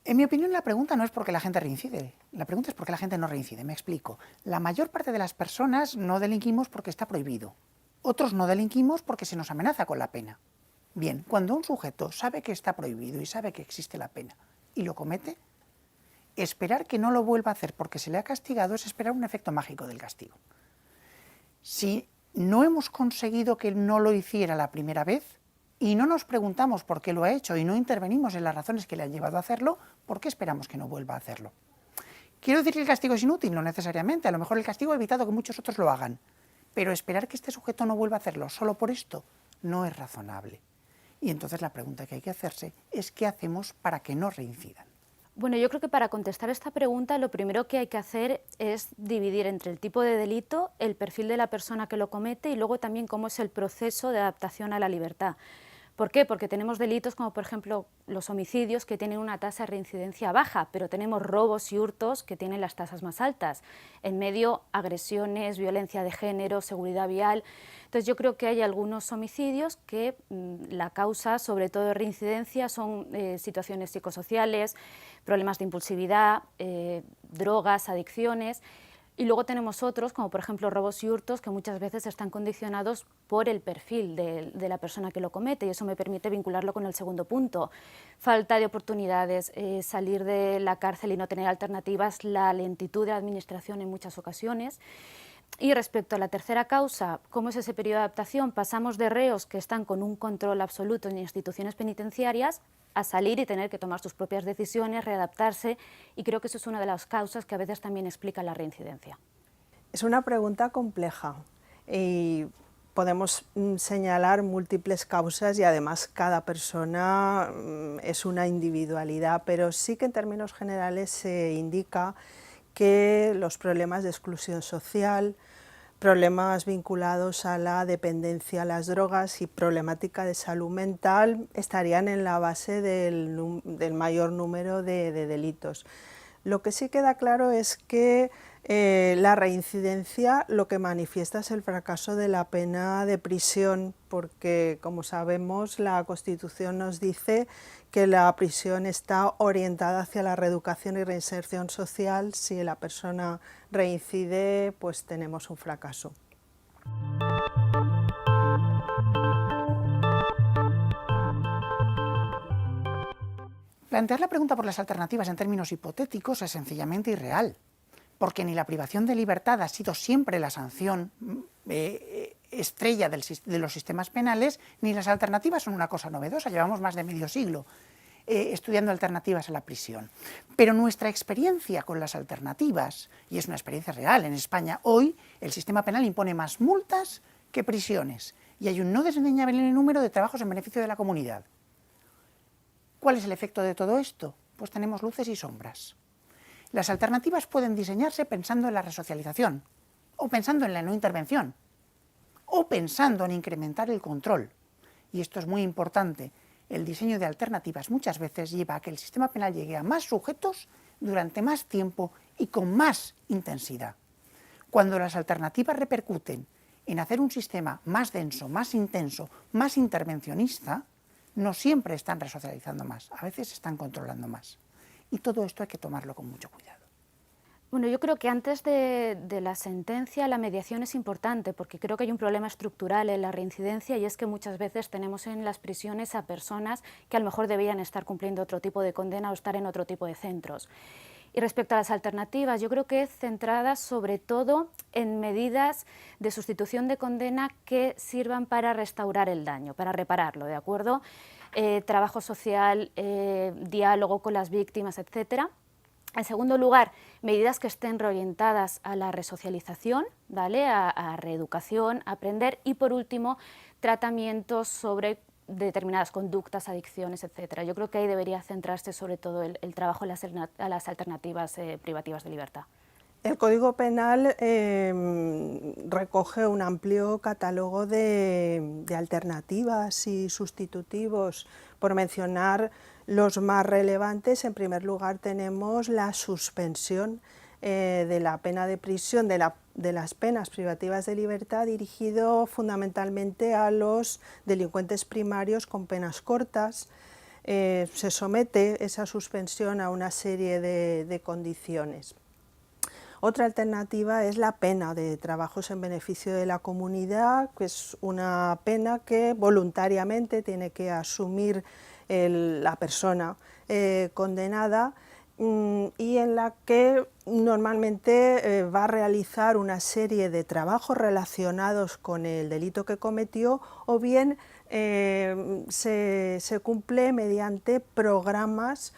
En mi opinión, la pregunta no es por qué la gente reincide, la pregunta es por qué la gente no reincide. Me explico. La mayor parte de las personas no delinquimos porque está prohibido. Otros no delinquimos porque se nos amenaza con la pena. Bien, cuando un sujeto sabe que está prohibido y sabe que existe la pena y lo comete, esperar que no lo vuelva a hacer porque se le ha castigado es esperar un efecto mágico del castigo. Si no hemos conseguido que no lo hiciera la primera vez y no nos preguntamos por qué lo ha hecho y no intervenimos en las razones que le han llevado a hacerlo, ¿por qué esperamos que no vuelva a hacerlo? ¿Quiero decir que el castigo es inútil? No necesariamente. A lo mejor el castigo ha evitado que muchos otros lo hagan. Pero esperar que este sujeto no vuelva a hacerlo solo por esto no es razonable. Y entonces la pregunta que hay que hacerse es ¿qué hacemos para que no reincidan? Bueno, yo creo que para contestar esta pregunta lo primero que hay que hacer es dividir entre el tipo de delito, el perfil de la persona que lo comete y luego también cómo es el proceso de adaptación a la libertad. ¿Por qué? Porque tenemos delitos como, por ejemplo, los homicidios, que tienen una tasa de reincidencia baja, pero tenemos robos y hurtos que tienen las tasas más altas. En medio, agresiones, violencia de género, seguridad vial. Entonces yo creo que hay algunos homicidios que la causa, sobre todo de reincidencia, son situaciones psicosociales, problemas de impulsividad, drogas, adicciones. Y luego tenemos otros, como por ejemplo robos y hurtos, que muchas veces están condicionados por el perfil de la persona que lo comete, y eso me permite vincularlo con el segundo punto. Falta de oportunidades, salir de la cárcel y no tener alternativas, la lentitud de la administración en muchas ocasiones. Y respecto a la tercera causa, ¿cómo es ese periodo de adaptación? Pasamos de reos que están con un control absoluto en instituciones penitenciarias a salir y tener que tomar sus propias decisiones, readaptarse, y creo que eso es una de las causas que a veces también explica la reincidencia. Es una pregunta compleja y podemos señalar múltiples causas y además cada persona es una individualidad, pero sí que en términos generales se indica que los problemas de exclusión social, problemas vinculados a la dependencia a las drogas y problemática de salud mental estarían en la base del mayor número de delitos. Lo que sí queda claro es que la reincidencia lo que manifiesta es el fracaso de la pena de prisión, porque como sabemos la Constitución nos dice que la prisión está orientada hacia la reeducación y reinserción social. Si la persona reincide, pues tenemos un fracaso. Plantear la pregunta por las alternativas en términos hipotéticos es sencillamente irreal, porque ni la privación de libertad ha sido siempre la sanción estrella de los sistemas penales, ni las alternativas son una cosa novedosa. Llevamos más de medio siglo estudiando alternativas a la prisión. Pero nuestra experiencia con las alternativas, y es una experiencia real en España, hoy el sistema penal impone más multas que prisiones, y hay un no desdeñable número de trabajos en beneficio de la comunidad. ¿Cuál es el efecto de todo esto? Pues tenemos luces y sombras. Las alternativas pueden diseñarse pensando en la resocialización, o pensando en la no intervención, o pensando en incrementar el control. Y esto es muy importante. El diseño de alternativas muchas veces lleva a que el sistema penal llegue a más sujetos durante más tiempo y con más intensidad. Cuando las alternativas repercuten en hacer un sistema más denso, más intenso, más intervencionista, no siempre están resocializando más, a veces están controlando más. Y todo esto hay que tomarlo con mucho cuidado. Bueno, yo creo que antes de la sentencia la mediación es importante, porque creo que hay un problema estructural en la reincidencia, y es que muchas veces tenemos en las prisiones a personas que a lo mejor deberían estar cumpliendo otro tipo de condena o estar en otro tipo de centros. Y respecto a las alternativas, yo creo que centradas sobre todo en medidas de sustitución de condena que sirvan para restaurar el daño, para repararlo, ¿de acuerdo? Trabajo social, diálogo con las víctimas, etcétera. En segundo lugar, medidas que estén reorientadas a la resocialización, ¿vale? a reeducación, a aprender. Y por último, tratamientos sobre determinadas conductas, adicciones, etcétera. Yo creo que ahí debería centrarse sobre todo el trabajo a las alternativas privativas de libertad. El Código Penal recoge un amplio catálogo de alternativas y sustitutivos. Por mencionar los más relevantes, en primer lugar tenemos la suspensión de la pena de prisión, de las penas privativas de libertad, dirigido fundamentalmente a los delincuentes primarios con penas cortas. se somete esa suspensión a una serie de condiciones. Otra alternativa es la pena de trabajos en beneficio de la comunidad, que es una pena que voluntariamente tiene que asumir la persona condenada, y en la que normalmente va a realizar una serie de trabajos relacionados con el delito que cometió, o bien se cumple mediante programas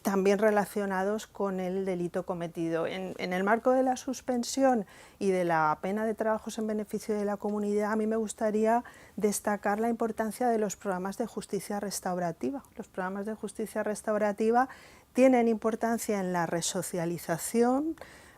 también relacionados con el delito cometido. En el marco de la suspensión y de la pena de trabajos en beneficio de la comunidad, a mí me gustaría destacar la importancia de los programas de justicia restaurativa. Los programas de justicia restaurativa tienen importancia en la resocialización,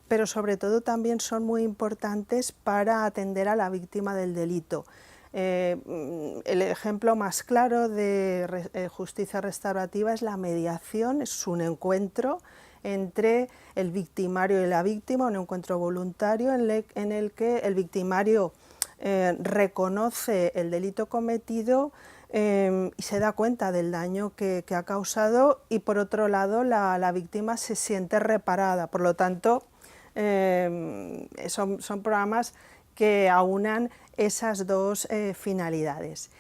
pero sobre todo también son muy importantes para atender a la víctima del delito. El ejemplo más claro de justicia restaurativa es la mediación, es un encuentro entre el victimario y la víctima, un encuentro voluntario en el que el victimario reconoce el delito cometido y se da cuenta del daño que ha causado, y por otro lado la víctima se siente reparada. Por lo tanto, son programas que aunan esas dos finalidades.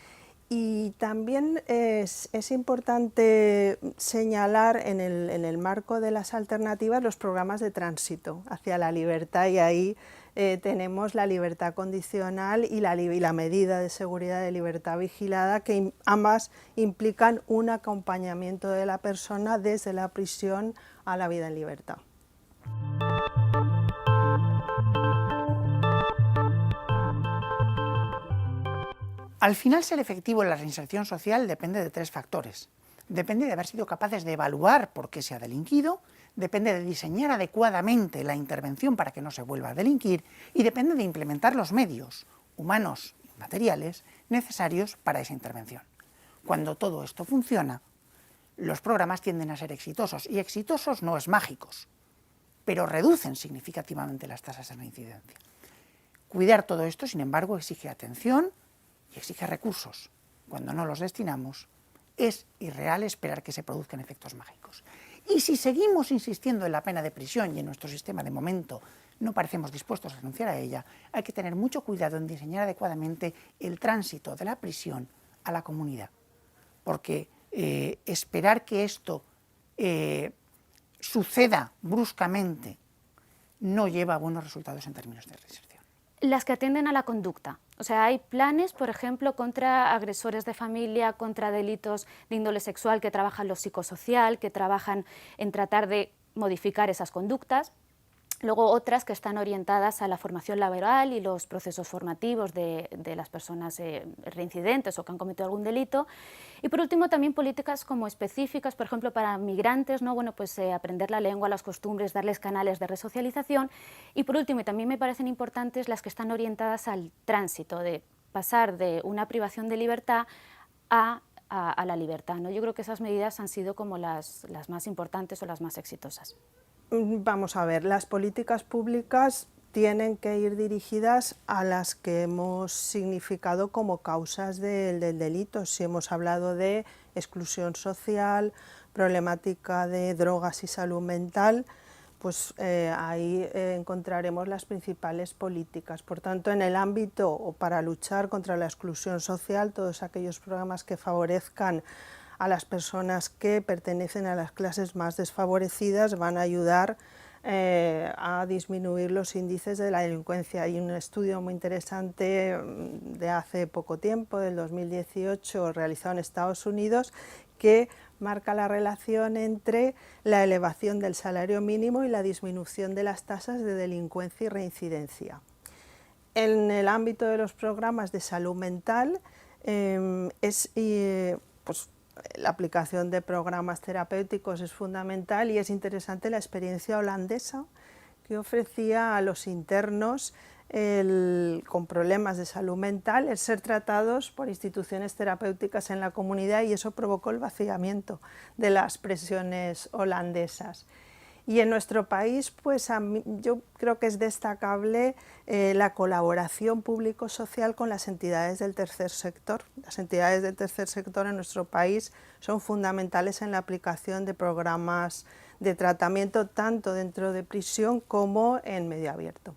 Y también es importante señalar en el marco de las alternativas los programas de tránsito hacia la libertad, y ahí tenemos la libertad condicional y la medida de seguridad de libertad vigilada, que ambas implican un acompañamiento de la persona desde la prisión a la vida en libertad. Al final, ser efectivo en la reinserción social depende de tres factores. Depende de haber sido capaces de evaluar por qué se ha delinquido, depende de diseñar adecuadamente la intervención para que no se vuelva a delinquir, y depende de implementar los medios humanos y materiales necesarios para esa intervención. Cuando todo esto funciona, los programas tienden a ser exitosos, y exitosos no es mágicos, pero reducen significativamente las tasas de reincidencia. Cuidar todo esto, sin embargo, exige atención y exige recursos. Cuando no los destinamos, es irreal esperar que se produzcan efectos mágicos. Y si seguimos insistiendo en la pena de prisión, y en nuestro sistema de momento no parecemos dispuestos a renunciar a ella, hay que tener mucho cuidado en diseñar adecuadamente el tránsito de la prisión a la comunidad, porque esperar que esto suceda bruscamente no lleva a buenos resultados en términos de reinserción. Las que atienden a la conducta. O sea, hay planes, por ejemplo, contra agresores de familia, contra delitos de índole sexual, que trabajan lo psicosocial, que trabajan en tratar de modificar esas conductas. Luego otras que están orientadas a la formación laboral y los procesos formativos de las personas reincidentes o que han cometido algún delito. Y por último también políticas como específicas, por ejemplo para migrantes, ¿no? Bueno, pues aprender la lengua, las costumbres, darles canales de resocialización. Y por último, y también me parecen importantes, las que están orientadas al tránsito, de pasar de una privación de libertad a la libertad, ¿no? Yo creo que esas medidas han sido como las más importantes o las más exitosas. Vamos a ver, las políticas públicas tienen que ir dirigidas a las que hemos significado como causas del delito. Si hemos hablado de exclusión social, problemática de drogas y salud mental, pues ahí encontraremos las principales políticas. Por tanto, en el ámbito o para luchar contra la exclusión social, todos aquellos programas que favorezcan a las personas que pertenecen a las clases más desfavorecidas van a ayudar a disminuir los índices de la delincuencia. Hay un estudio muy interesante de hace poco tiempo, del 2018, realizado en Estados Unidos, que marca la relación entre la elevación del salario mínimo y la disminución de las tasas de delincuencia y reincidencia. En el ámbito de los programas de salud mental, la aplicación de programas terapéuticos es fundamental, y es interesante la experiencia holandesa, que ofrecía a los internos con problemas de salud mental el ser tratados por instituciones terapéuticas en la comunidad, y eso provocó el vaciamiento de las prisiones holandesas. Y en nuestro país, pues yo creo que es destacable la colaboración público-social con las entidades del tercer sector. Las entidades del tercer sector en nuestro país son fundamentales en la aplicación de programas de tratamiento tanto dentro de prisión como en medio abierto.